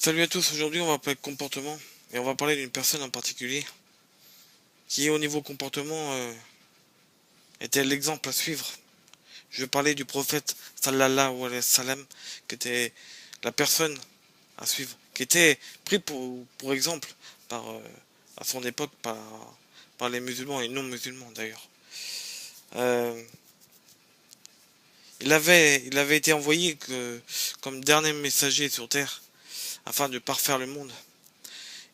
Salut à tous, aujourd'hui on va parler de comportement et on va parler d'une personne en particulier qui au niveau comportement était l'exemple à suivre. Je vais parler du prophète sallallahu alayhi wa sallam qui était la personne à suivre, qui était pris pour exemple par à son époque par les musulmans et non musulmans d'ailleurs. Euh, il avait été envoyé comme dernier messager sur terre afin de parfaire le monde.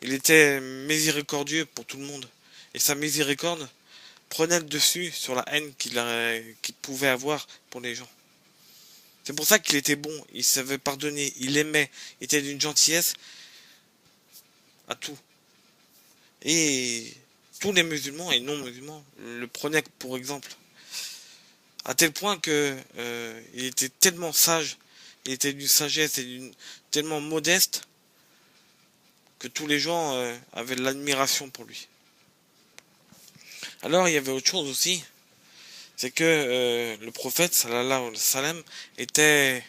Il était miséricordieux pour tout le monde. Et sa miséricorde prenait le dessus sur la haine qu'il pouvait avoir pour les gens. C'est pour ça qu'il était bon, il savait pardonner, il aimait, il était d'une gentillesse à tout. Et tous les musulmans et non musulmans le prenaient pour exemple. À tel point que il était tellement sage, il était d'une sagesse et tellement modeste que tous les gens avaient de l'admiration pour lui. Alors il y avait autre chose aussi, c'est que le prophète sallallahu alayhi wa sallam était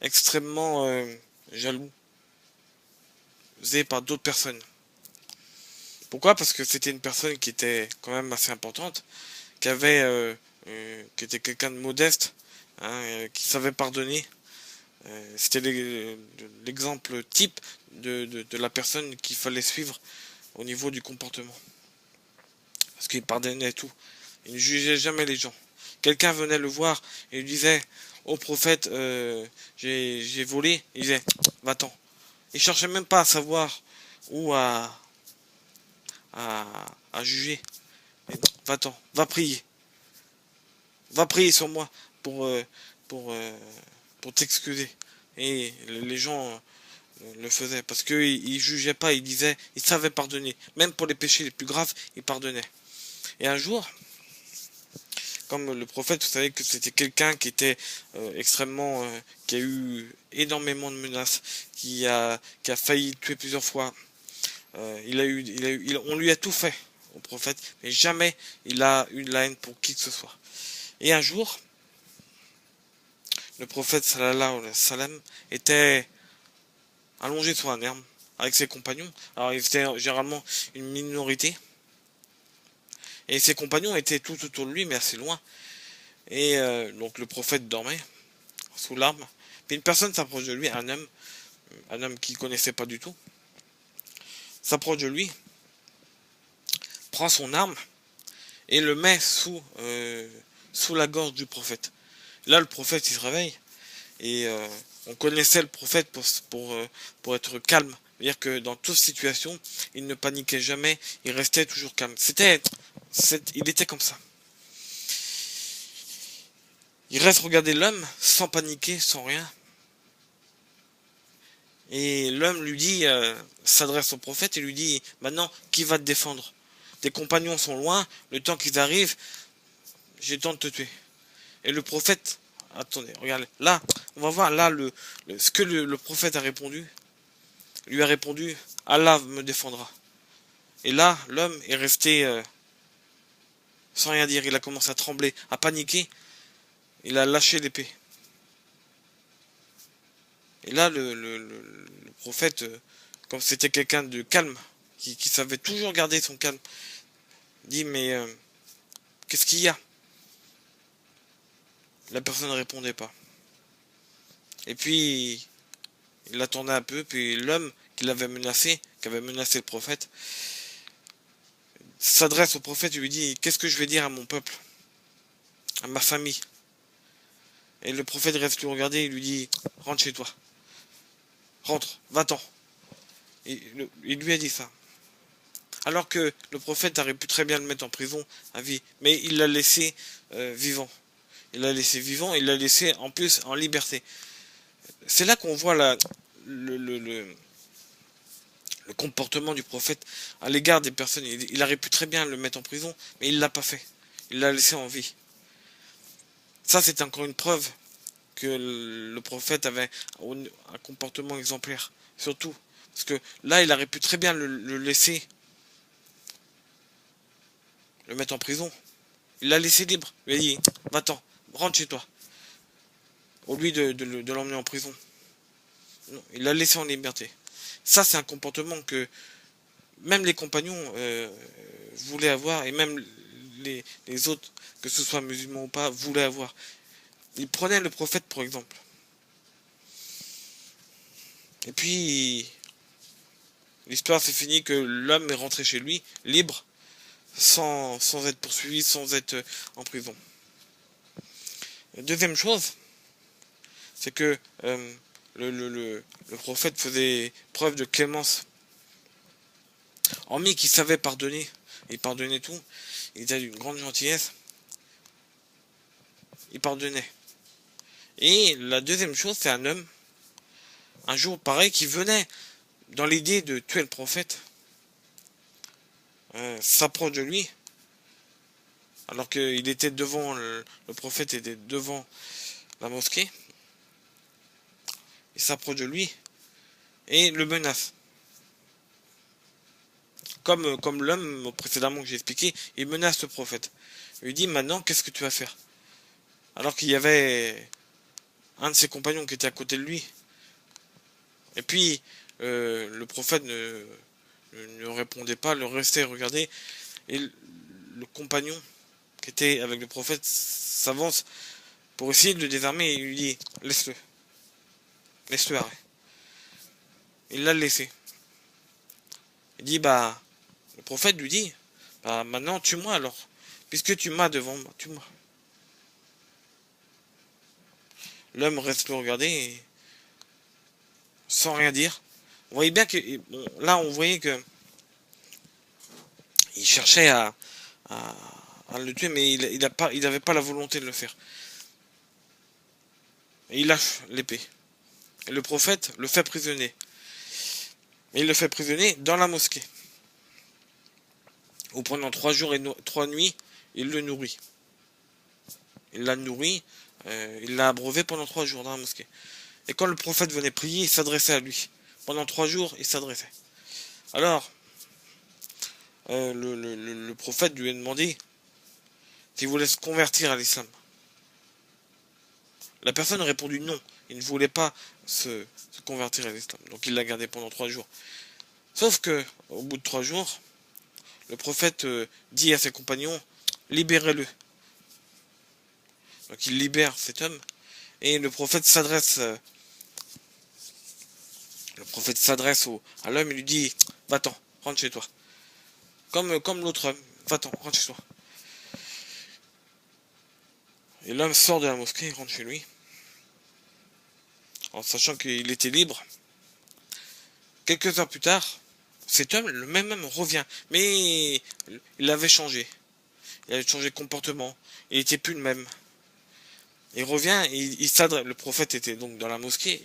extrêmement jalousé par d'autres personnes. Pourquoi? Parce que c'était une personne qui était quand même assez importante, qui était quelqu'un de modeste, hein, qui savait pardonner. C'était l'exemple type de la personne qu'il fallait suivre au niveau du comportement. Parce qu'il pardonnait tout. Il ne jugeait jamais les gens. Quelqu'un venait le voir et lui disait au prophète, j'ai volé. Il disait, va-t'en. Il cherchait même pas à savoir ou à, à juger. Va-t'en, va prier sur moi pour, euh, pour, euh, pour t'excuser. Et les gens le faisaient parce qu'il jugeait pas, il disait, il savait pardonner. Même pour les péchés les plus graves, il pardonnait. Et un jour, comme le prophète, vous savez que c'était quelqu'un qui était extrêmement, qui a eu énormément de menaces, qui a failli tuer plusieurs fois. On lui a tout fait au prophète, mais jamais il a eu de la haine pour qui que ce soit. Et un jour, le prophète sallallahu alayhi wa sallam était allongé sur un herbe avec ses compagnons. Alors ils étaient généralement une minorité, et ses compagnons étaient tout autour de lui, mais assez loin. Et donc le prophète dormait sous l'arbre. Puis une personne s'approche de lui, un homme qu'il connaissait pas du tout, s'approche de lui, prend son arme et le met sous la gorge du prophète. Là, le prophète, il se réveille et on connaissait le prophète pour être calme. C'est-à-dire que dans toute situation, il ne paniquait jamais, il restait toujours calme. Il était comme ça. Il reste regarder l'homme sans paniquer, sans rien. Et l'homme lui dit, s'adresse au prophète et lui dit, maintenant, qui va te défendre? Tes compagnons sont loin, le temps qu'ils arrivent, j'ai le temps de te tuer. Et le prophète, attendez, regardez, là, on va voir là ce que le prophète a répondu. Lui a répondu, Allah me défendra. Et là, l'homme est resté sans rien dire, il a commencé à trembler, à paniquer, il a lâché l'épée. Et là, le prophète, comme c'était quelqu'un de calme, qui savait toujours garder son calme, dit, mais qu'est-ce qu'il y a? La personne ne répondait pas. Et puis, il attendait un peu, puis l'homme qui avait menacé le prophète, s'adresse au prophète et lui dit, qu'est-ce que je vais dire à mon peuple, à ma famille? Et le prophète reste lui regarder et lui dit, rentre chez toi, rentre, va-t'en. Et il lui a dit ça. Alors que le prophète aurait pu très bien le mettre en prison à vie, mais il l'a laissé vivant. Il l'a laissé vivant, il l'a laissé en plus en liberté. C'est là qu'on voit le, le, le, le comportement du prophète à l'égard des personnes. Il aurait pu très bien le mettre en prison, mais il l'a pas fait. Il l'a laissé en vie. Ça, c'est encore une preuve que le prophète avait un comportement exemplaire. Surtout, parce que là, il aurait pu très bien le laisser, le mettre en prison. Il l'a laissé libre. Il a dit, va-t'en, rentre chez toi. Au lieu de l'emmener en prison. Non, il l'a laissé en liberté. Ça, c'est un comportement que même les compagnons voulaient avoir, et même les autres, que ce soit musulmans ou pas, voulaient avoir. Ils prenaient le prophète, pour exemple. Et puis, l'histoire s'est finie que l'homme est rentré chez lui, libre, sans être poursuivi, sans être en prison. Deuxième chose, c'est que le prophète faisait preuve de clémence. Hormis qu'il savait pardonner, il pardonnait tout, il était d'une grande gentillesse, il pardonnait. Et la deuxième chose, c'est un homme, un jour pareil, qui venait dans l'idée de tuer le prophète, s'approche de lui, alors qu'il était devant, le prophète était devant la mosquée, il s'approche de lui et le menace. Comme l'homme précédemment que j'ai expliqué, il menace le prophète. Il lui dit maintenant qu'est-ce que tu vas faire? Alors qu'il y avait un de ses compagnons qui était à côté de lui. Et puis le prophète ne répondait pas, le restait regarder. Et le compagnon qui était avec le prophète s'avance pour essayer de le désarmer et il lui dit laisse-le. Laisse-le arrêter. Il l'a laissé. Il dit le prophète lui dit maintenant tue-moi alors. Puisque tu m'as devant moi, tue-moi. L'homme reste le regarder et, sans rien dire. On voyait bien que bon, là on voyait que il cherchait à le tuer, mais il n'avait pas la volonté de le faire. Et il lâche l'épée. Et le prophète le fait prisonnier. Et il le fait prisonnier dans la mosquée. Où pendant 3 jours et 3 nuits, il le nourrit. Il l'a nourri, il l'a abreuvé pendant 3 jours dans la mosquée. Et quand le prophète venait prier, il s'adressait à lui. Pendant 3 jours, il s'adressait. Alors, le prophète lui a demandé s'il voulait se convertir à l'islam. La personne a répondu non. Il ne voulait pas se convertir à l'islam. Donc il l'a gardé pendant 3 jours. Sauf que, au bout de 3 jours, le prophète dit à ses compagnons, libérez-le. Donc il libère cet homme. Et le prophète s'adresse à l'homme et lui dit, va-t'en, rentre chez toi. Comme l'autre homme, va-t'en, rentre chez toi. Et l'homme sort de la mosquée et rentre chez lui, en sachant qu'il était libre. Quelques heures plus tard, cet homme, le même homme, revient. Mais il avait changé. Il avait changé de comportement. Il n'était plus le même. Il revient et il s'adresse. Le prophète était donc dans la mosquée.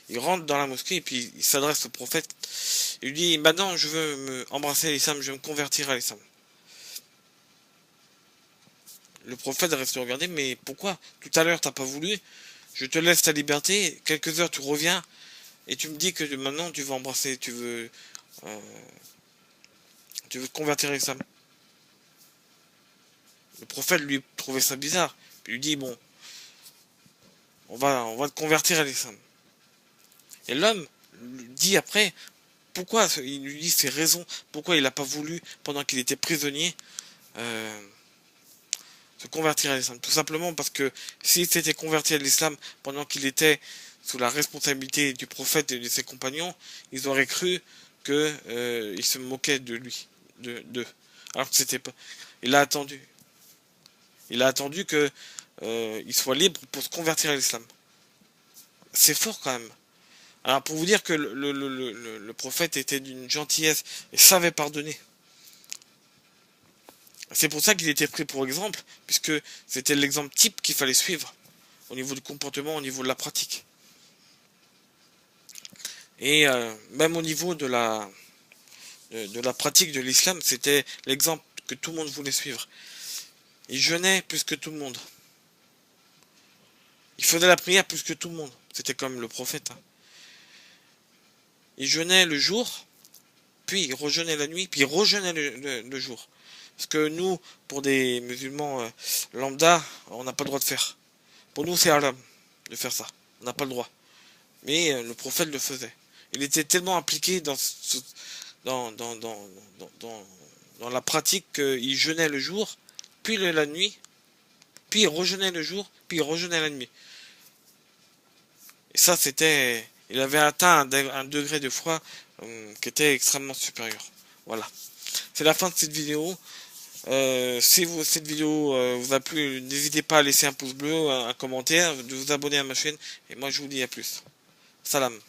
Il rentre dans la mosquée et puis il s'adresse au prophète. Il lui dit, maintenant je veux me embrasser l'islam, je veux me convertir à l'islam. Le prophète reste regardé, mais pourquoi? Tout à l'heure t'as pas voulu. Je te laisse ta liberté. Quelques heures tu reviens et tu me dis que maintenant tu veux embrasser, tu veux te convertir à l'islam. Le prophète lui trouvait ça bizarre. Il lui dit bon, on va te convertir à l'islam. Et l'homme dit après, pourquoi, il lui dit ses raisons, pourquoi il n'a pas voulu, pendant qu'il était prisonnier, se convertir à l'islam. Tout simplement parce que s'il s'était converti à l'islam pendant qu'il était sous la responsabilité du prophète et de ses compagnons, ils auraient cru que il se moquait de lui, d'eux. Alors que c'était pas. Il a attendu. Il a attendu que il soit libre pour se convertir à l'islam. C'est fort quand même. Alors pour vous dire que le prophète était d'une gentillesse et savait pardonner. C'est pour ça qu'il était pris pour exemple, puisque c'était l'exemple type qu'il fallait suivre au niveau du comportement, au niveau de la pratique. Et même au niveau de la pratique de l'islam, c'était l'exemple que tout le monde voulait suivre. Il jeûnait plus que tout le monde. Il faisait la prière plus que tout le monde. C'était comme le prophète. Il jeûnait le jour, puis il rejeûnait la nuit, puis il rejeûnait le jour. Parce que nous, pour des musulmans lambda, on n'a pas le droit de faire. Pour nous, c'est haram de faire ça. On n'a pas le droit. Mais le prophète le faisait. Il était tellement impliqué dans, dans, dans, dans, dans la pratique qu'il jeûnait le jour, puis la nuit, puis il rejeûnait le jour, puis il rejeûnait la nuit. Et ça, c'était... Il avait atteint un degré de foi qui était extrêmement supérieur. Voilà. C'est la fin de cette vidéo. Si cette vidéo vous a plu, n'hésitez pas à laisser un pouce bleu, un commentaire, de vous abonner à ma chaîne. Et moi, je vous dis à plus. Salam.